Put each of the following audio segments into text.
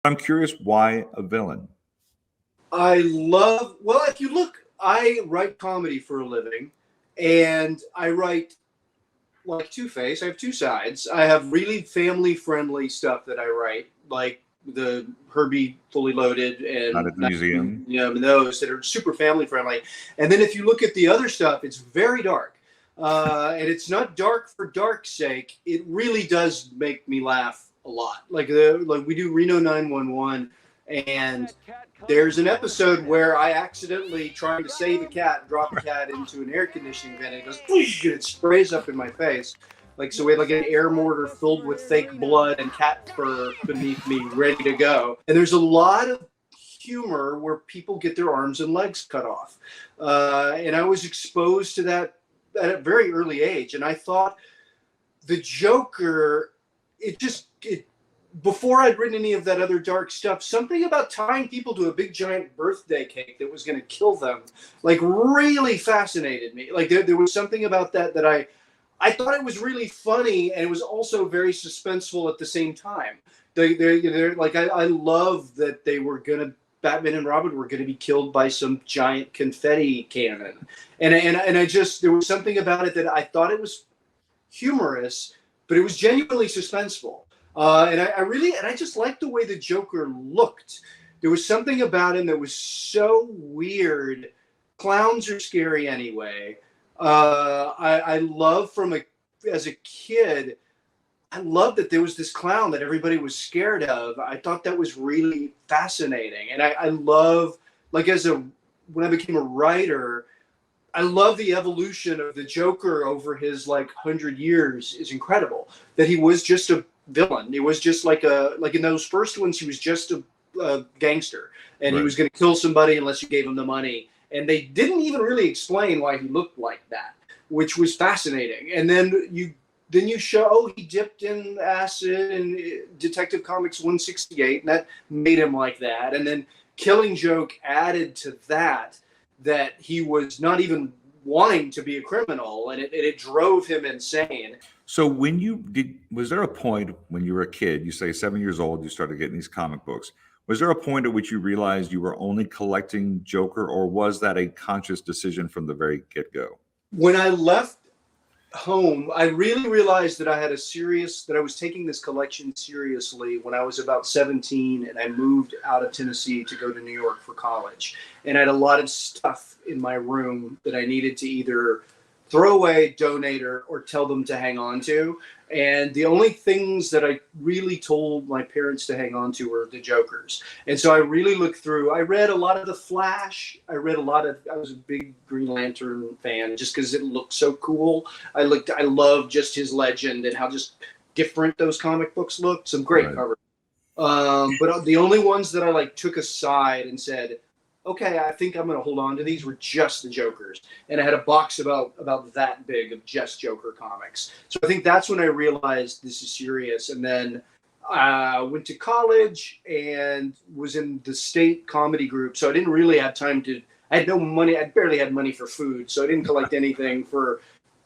I'm curious, why a villain? Well, if you look, I write comedy for a living, and I write like Two Face. I have two sides. I have really family friendly stuff that I write, like the Herbie Fully Loaded Not and at the museum. those that are super family friendly. And then if you look at the other stuff, it's very dark. And it's not dark for dark's sake. It really does make me laugh a lot. Like we do Reno 911, and there's an episode where I accidentally, trying to save a cat, drop a cat into an air conditioning vent, and it goes whoosh, and it sprays up in my face. Like, so we had like an air mortar filled with fake blood and cat fur beneath me, ready to go. And there's a lot of humor where people get their arms and legs cut off. And I was exposed to that at a very early age. And I thought the Joker, it before I'd written any of that other dark stuff, something about tying people to a big giant birthday cake that was going to kill them, like, really fascinated me. Like, there was something about that I thought it was really funny, and it was also very suspenseful at the same time. They're like, I love that Batman and Robin were going to be killed by some giant confetti cannon, and I just, there was something about it that I thought it was humorous, but it was genuinely suspenseful. And I just liked the way the Joker looked. There was something about him that was so weird. Clowns are scary anyway. I love as a kid, I loved that there was this clown that everybody was scared of. I thought that was really fascinating. And I love, like, when I became a writer, I love the evolution of the Joker over his like 100 years is incredible. That he was just a villain. He was just like in those first ones, he was just a gangster, and he was going to kill somebody unless you gave him the money. And they didn't even really explain why he looked like that, which was fascinating. And then you show he dipped in acid in Detective Comics 168, and that made him like that. And then Killing Joke added to that he was not even wanting to be a criminal, and it drove him insane. So was there a point when you were a kid, you say 7 years old, you started getting these comic books? Was there a point at which you realized you were only collecting Joker, or was that a conscious decision from the very get-go? When I left home, I really realized that I was taking this collection seriously when I was about 17, and I moved out of Tennessee to go to New York for college. And I had a lot of stuff in my room that I needed to either throw away, donate, or tell them to hang on to. And the only things that I really told my parents to hang on to were the Jokers. And so I really looked through. I read a lot of The Flash. I was a big Green Lantern fan just because it looked so cool. I loved just his legend and how just different those comic books looked. Some great covers. But the only ones that I took aside and said, okay, I think I'm going to hold on to these, were just the Jokers. And I had a box about that big of just Joker comics. So I think that's when I realized this is serious. And then I went to college and was in the state comedy group. So I didn't really have time I had no money. I barely had money for food. So I didn't collect anything for,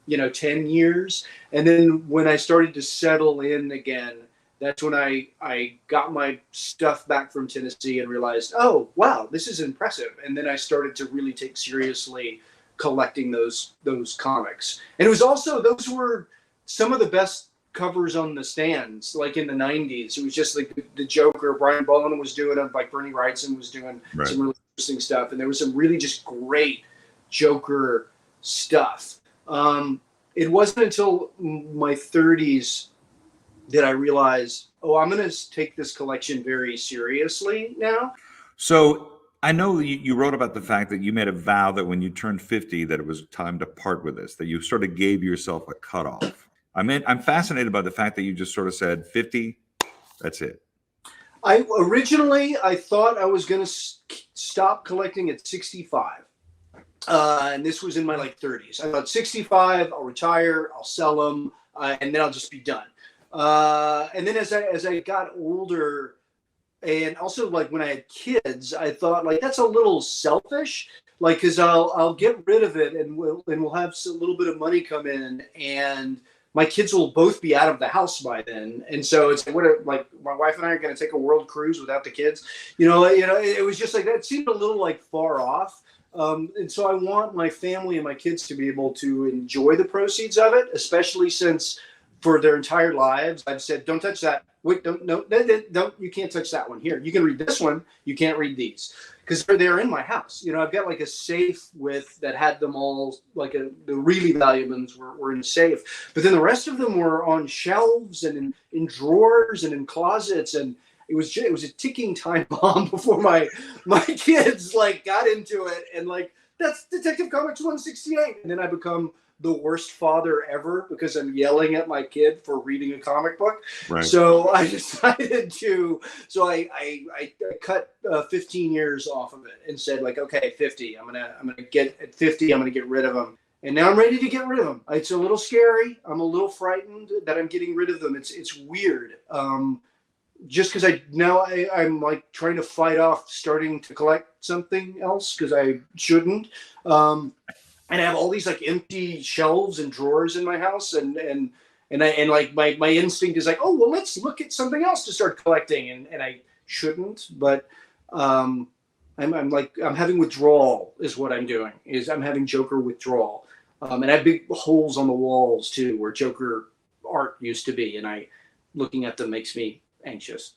10 years. And then when I started to settle in again, that's when I got my stuff back from Tennessee and realized, oh, wow, this is impressive. And then I started to really take seriously collecting those comics. And it was also, those were some of the best covers on the stands, like in the 90s. It was just like the Joker, Brian Boland was doing it, like Bernie Wrightson was doing some really interesting stuff. And there was some really just great Joker stuff. It wasn't until my 30s that I realized, I'm going to take this collection very seriously now. So I know you wrote about the fact that you made a vow that when you turned 50, that it was time to part with this, that you sort of gave yourself a cutoff. I'm fascinated by the fact that you just sort of said 50, that's it. Originally, I thought I was going to stop collecting at 65. And this was in my 30s. I thought 65, I'll retire, I'll sell them, and then I'll just be done. And then as I got older, and also when I had kids, I thought that's a little selfish, because I'll get rid of it and we'll have a little bit of money come in, and my kids will both be out of the house by then. And so it's like my wife and I are going to take a world cruise without the kids. It was just like that seemed a little like far off. And so I want my family and my kids to be able to enjoy the proceeds of it, especially since for their entire lives I've said, don't touch that. Wait, don't, no, don't, you can't touch that one. Here, you can read this one. You can't read these because they're in my house. I've got like a safe that had them all, like the really valuable ones were in a safe, but then the rest of them were on shelves and in drawers and in closets, and it was a ticking time bomb before my kids like got into it, and like that's Detective Comics 168, and then I become the worst father ever because I'm yelling at my kid for reading a comic book. Right. So I decided I cut 15 years off of it and said like, okay, 50. I'm gonna get at 50. I'm gonna get rid of them. And now I'm ready to get rid of them. It's a little scary. I'm a little frightened that I'm getting rid of them. It's weird. Just because I'm like trying to fight off starting to collect something else because I shouldn't. And I have all these like empty shelves and drawers in my house, and like my instinct is like, oh well, let's look at something else to start collecting, and I shouldn't, but I'm having withdrawal is what I'm doing. I'm having Joker withdrawal, and I have big holes on the walls too where Joker art used to be, and looking at them makes me anxious.